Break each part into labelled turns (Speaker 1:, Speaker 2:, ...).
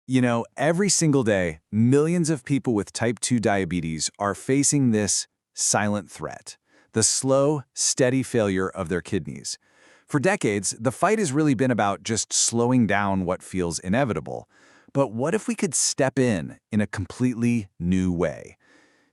Speaker 1: Every single day, millions of people with type 2 diabetes are facing this silent threat, the slow, steady failure of their kidneys. For decades, the fight has really been about just slowing down what feels inevitable. But what if we could step in a completely new way?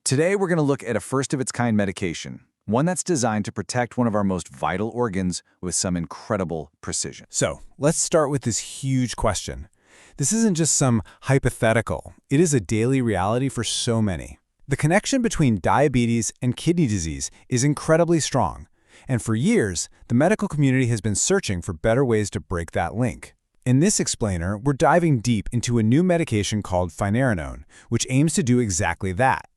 Speaker 1: Today, we're going to look at a first-of-its-kind medication, one that's designed to protect one of our most vital organs with some incredible precision.
Speaker 2: So, let's start with this huge question. This isn't just some hypothetical. It is a daily reality for so many. The connection between diabetes and kidney disease is incredibly strong. And for years, the medical community has been searching for better ways to break that link. In this explainer, we're diving deep into a new medication called Finerenone, which aims to do exactly that.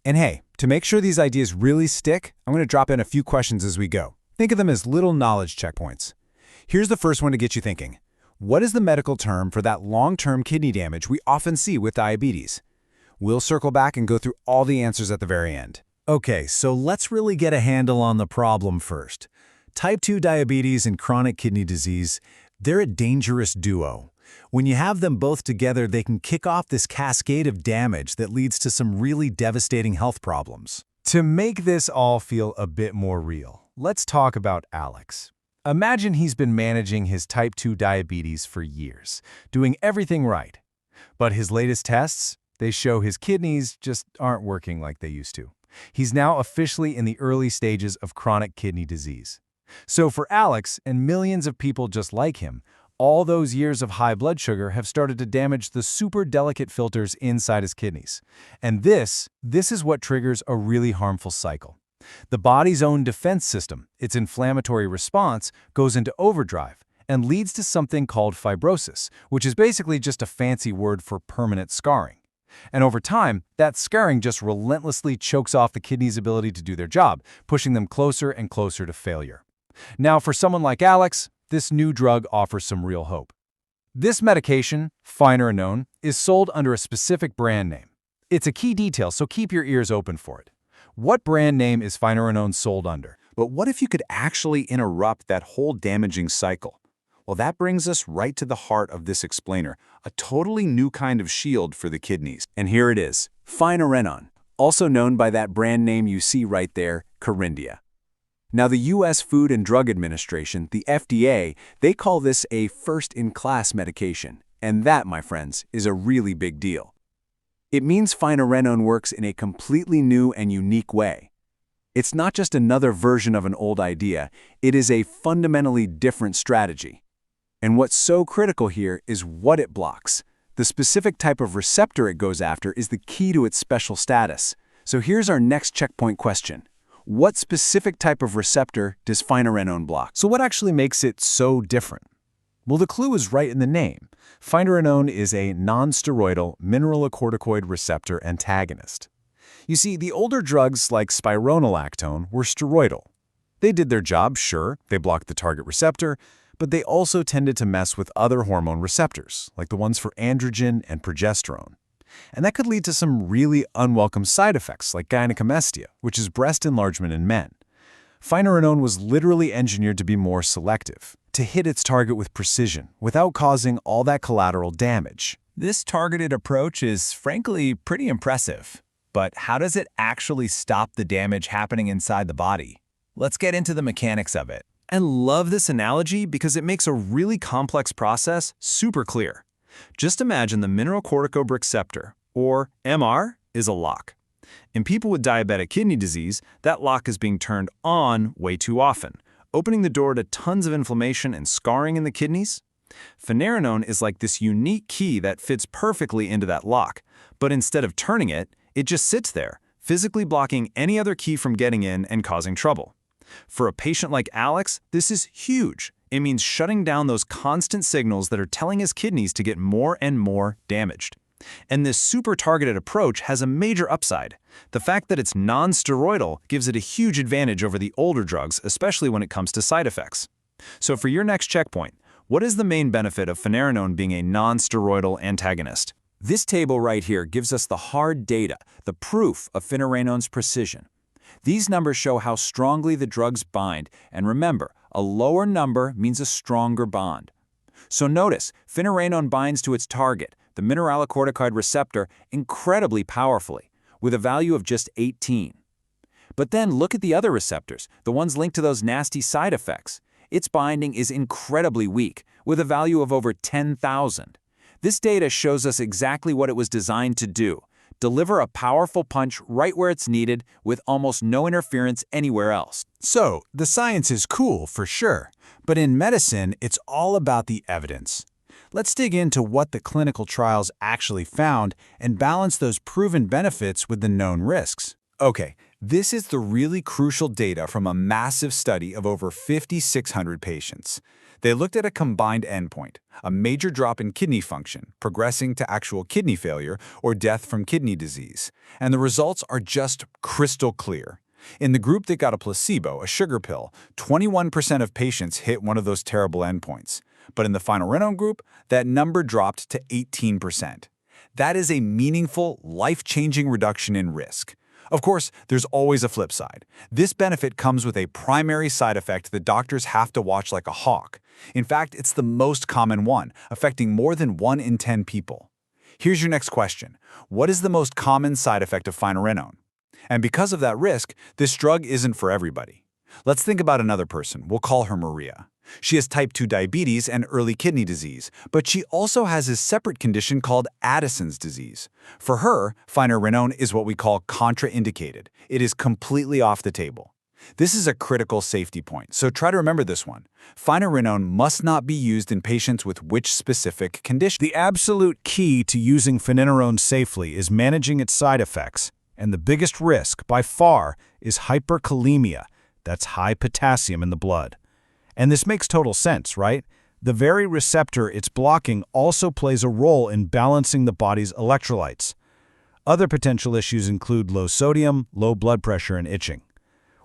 Speaker 2: And hey, to make sure these ideas really stick, I'm going to drop in a few questions as we go. Think of them as little knowledge checkpoints. Here's the first one to get you thinking. What is the medical term for that long-term kidney damage we often see with diabetes? We'll circle back and go through all the answers at the very end.
Speaker 3: Okay, so let's really get a handle on the problem first. Type 2 diabetes and chronic kidney disease, they're a dangerous duo. When you have them both together, they can kick off this cascade of damage that leads to some really devastating health problems.
Speaker 2: To make this all feel a bit more real, let's talk about Alex. Imagine he's been managing his type 2 diabetes for years, doing everything right. But his latest tests, they show his kidneys just aren't working like they used to. He's now officially in the early stages of chronic kidney disease. So for Alex and millions of people just like him, all those years of high blood sugar have started to damage the super delicate filters inside his kidneys. And this is what triggers a really harmful cycle. The body's own defense system, its inflammatory response, goes into overdrive and leads to something called fibrosis, which is basically just a fancy word for permanent scarring. And over time, that scarring just relentlessly chokes off the kidney's ability to do their job, pushing them closer and closer to failure. Now, for someone like Alex, this new drug offers some real hope. This medication, Finerenone, is sold under a specific brand name. It's a key detail, so keep your ears open for it. What brand name is Finerenone sold under?
Speaker 1: But what if you could actually interrupt that whole damaging cycle? Well, that brings us right to the heart of this explainer, a totally new kind of shield for the kidneys. And here it is, Finerenone, also known by that brand name you see right there, Corindia. Now, the U.S. Food and Drug Administration, the FDA, they call this a first-in-class medication. And that, my friends, is a really big deal. It means Finerenone works in a completely new and unique way. It's not just another version of an old idea, it is a fundamentally different strategy. And what's so critical here is what it blocks. The specific type of receptor it goes after is the key to its special status. So here's our next checkpoint question. What specific type of receptor does Finerenone block?
Speaker 2: So what actually makes it so different? Well, the clue is right in the name. Finerenone is a non-steroidal mineralocorticoid receptor antagonist. You see, the older drugs like spironolactone were steroidal. They did their job, sure, they blocked the target receptor, but they also tended to mess with other hormone receptors, like the ones for androgen and progesterone. And that could lead to some really unwelcome side effects like gynecomastia, which is breast enlargement in men. Finerenone was literally engineered to be more selective, to hit its target with precision, without causing all that collateral damage.
Speaker 4: This targeted approach is frankly pretty impressive. But how does it actually stop the damage happening inside the body? Let's get into the mechanics of it. I love this analogy because it makes a really complex process super clear. Just imagine the mineralocorticoid receptor, or MR, is a lock. In people with diabetic kidney disease, that lock is being turned on way too often, opening the door to tons of inflammation and scarring in the kidneys. Finerenone is like this unique key that fits perfectly into that lock, but instead of turning it, it just sits there, physically blocking any other key from getting in and causing trouble. For a patient like Alex, this is huge. It means shutting down those constant signals that are telling his kidneys to get more and more damaged. And this super targeted approach has a major upside. The fact that it's non-steroidal gives it a huge advantage over the older drugs, especially when it comes to side effects. So for your next checkpoint, what is the main benefit of Finerenone being a non-steroidal antagonist?
Speaker 1: This table right here gives us the hard data, the proof of Finerenone's precision. These numbers show how strongly the drugs bind, and remember, a lower number means a stronger bond. So notice, Finerenone binds to its target, the mineralocorticoid receptor, incredibly powerfully, with a value of just 18. But then look at the other receptors, the ones linked to those nasty side effects. Its binding is incredibly weak, with a value of over 10,000. This data shows us exactly what it was designed to do: deliver a powerful punch right where it's needed with almost no interference anywhere else.
Speaker 3: So, the science is cool for sure, but in medicine, it's all about the evidence. Let's dig into what the clinical trials actually found and balance those proven benefits with the known risks.
Speaker 1: Okay, this is the really crucial data from a massive study of over 5,600 patients. They looked at a combined endpoint, a major drop in kidney function, progressing to actual kidney failure or death from kidney disease. And the results are just crystal clear. In the group that got a placebo, a sugar pill, 21% of patients hit one of those terrible endpoints. But in the Finerenone group, that number dropped to 18%. That is a meaningful, life-changing reduction in risk. Of course, there's always a flip side. This benefit comes with a primary side effect that doctors have to watch like a hawk. In fact, it's the most common one, affecting more than 1 in 10 people. Here's your next question. What is the most common side effect of Finerenone? And because of that risk, this drug isn't for everybody. Let's think about another person. We'll call her Maria. She has type 2 diabetes and early kidney disease, but she also has a separate condition called Addison's disease. For her, Finerenone is what we call contraindicated. It is completely off the table. This is a critical safety point, so try to remember this one. Finerenone must not be used in patients with which specific condition.
Speaker 3: The absolute key to using Finerenone safely is managing its side effects, and the biggest risk, by far, is hyperkalemia. That's high potassium in the blood. And this makes total sense, right? The very receptor it's blocking also plays a role in balancing the body's electrolytes. Other potential issues include low sodium, low blood pressure, and itching.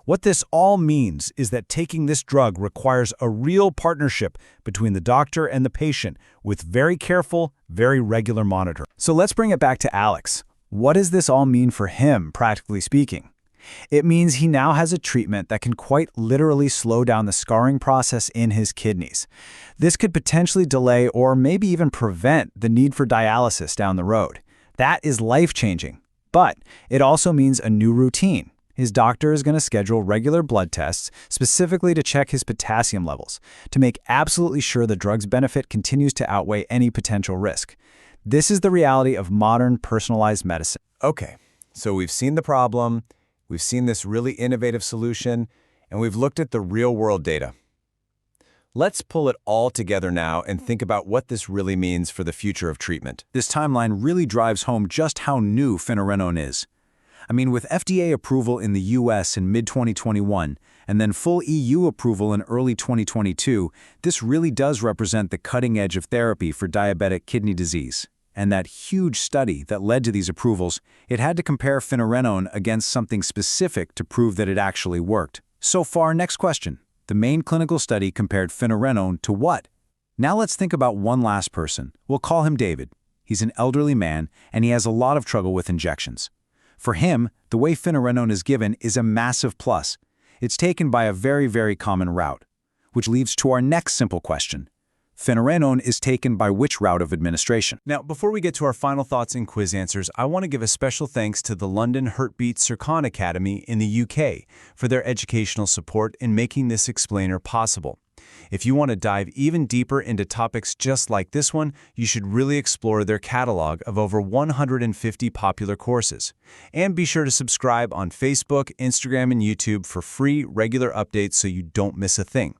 Speaker 3: What this all means is that taking this drug requires a real partnership between the doctor and the patient with very careful, very regular monitoring.
Speaker 2: So let's bring it back to Alex. What does this all mean for him, practically speaking? It means he now has a treatment that can quite literally slow down the scarring process in his kidneys. This could potentially delay or maybe even prevent the need for dialysis down the road. That is life-changing. But it also means a new routine. His doctor is going to schedule regular blood tests specifically to check his potassium levels, to make absolutely sure the drug's benefit continues to outweigh any potential risk. This is the reality of modern personalized medicine.
Speaker 4: Okay, so we've seen the problem, we've seen this really innovative solution, and we've looked at the real-world data. Let's pull it all together now and think about what this really means for the future of treatment.
Speaker 1: This timeline really drives home just how new Finerenone is. I mean, with FDA approval in the US in mid-2021 and then full EU approval in early 2022, this really does represent the cutting edge of therapy for diabetic kidney disease. And that huge study that led to these approvals, it had to compare Finerenone against something specific to prove that it actually worked. So far, next question. The main clinical study compared Finerenone to what? Now let's think about one last person. We'll call him David. He's an elderly man, and he has a lot of trouble with injections. For him, the way Finerenone is given is a massive plus. It's taken by a very, very common route, which leads to our next simple question. Finerenone is taken by which route of administration?
Speaker 2: Now, before we get to our final thoughts and quiz answers, I want to give a special thanks to the London Heartbeat Circon Academy in the UK for their educational support in making this explainer possible. If you want to dive even deeper into topics just like this one, you should really explore their catalog of over 150 popular courses. And be sure to subscribe on Facebook, Instagram, and YouTube for free, regular updates so you don't miss a thing.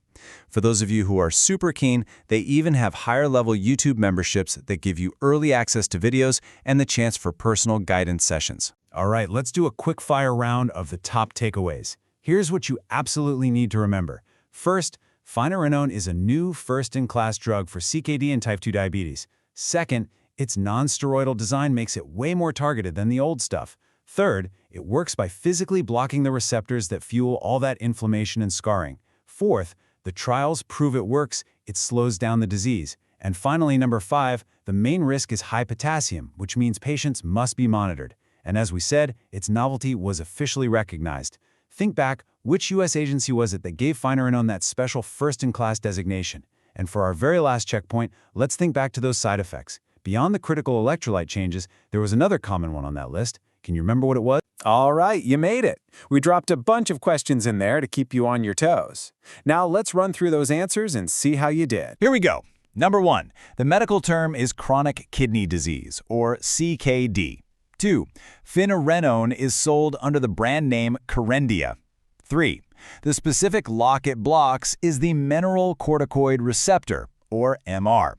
Speaker 2: For those of you who are super keen, they even have higher-level YouTube memberships that give you early access to videos and the chance for personal guidance sessions.
Speaker 3: All right, let's do a quick-fire round of the top takeaways. Here's what you absolutely need to remember. First, Finerenone is a new first-in-class drug for CKD and type 2 diabetes. Second, its non-steroidal design makes it way more targeted than the old stuff. Third, it works by physically blocking the receptors that fuel all that inflammation and scarring. Fourth, the trials prove it works, it slows down the disease. And finally, number 5, the main risk is high potassium, which means patients must be monitored. And as we said, its novelty was officially recognized. Think back, which U.S. agency was it that gave Finerenone that special first-in-class designation? And for our very last checkpoint, let's think back to those side effects. Beyond the critical electrolyte changes, there was another common one on that list. Can you remember what it was?
Speaker 2: All right, you made it. We dropped a bunch of questions in there to keep you on your toes. Now let's run through those answers and see how you did.
Speaker 4: Here we go. Number 1. The medical term is chronic kidney disease, or CKD. 2. Finerenone is sold under the brand name Kerendia. 3. The specific lock it blocks is the mineralocorticoid receptor, or MR.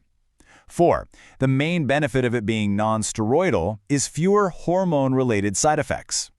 Speaker 4: 4. The main benefit of it being non-steroidal is fewer hormone-related side effects.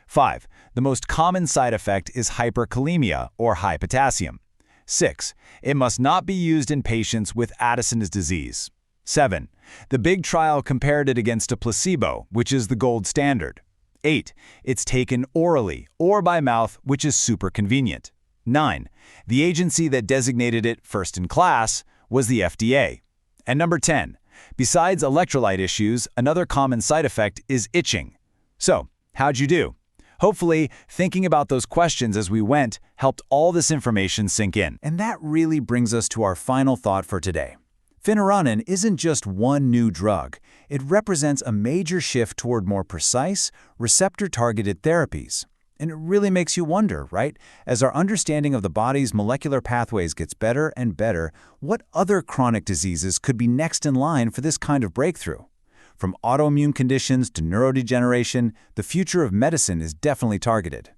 Speaker 4: 5. The most common side effect is hyperkalemia, or high potassium. 6. It must not be used in patients with Addison's disease. 7. The big trial compared it against a placebo, which is the gold standard. 8. It's taken orally or by mouth, which is super convenient. 9. The agency that designated it first in class was the FDA. And number 10. Besides electrolyte issues, another common side effect is itching. So, how'd you do? Hopefully, thinking about those questions as we went helped all this information sink in.
Speaker 3: And that really brings us to our final thought for today. Finerenone isn't just one new drug. It represents a major shift toward more precise, receptor-targeted therapies. And it really makes you wonder, right? As our understanding of the body's molecular pathways gets better and better, what other chronic diseases could be next in line for this kind of breakthrough? From autoimmune conditions to neurodegeneration, the future of medicine is definitely targeted.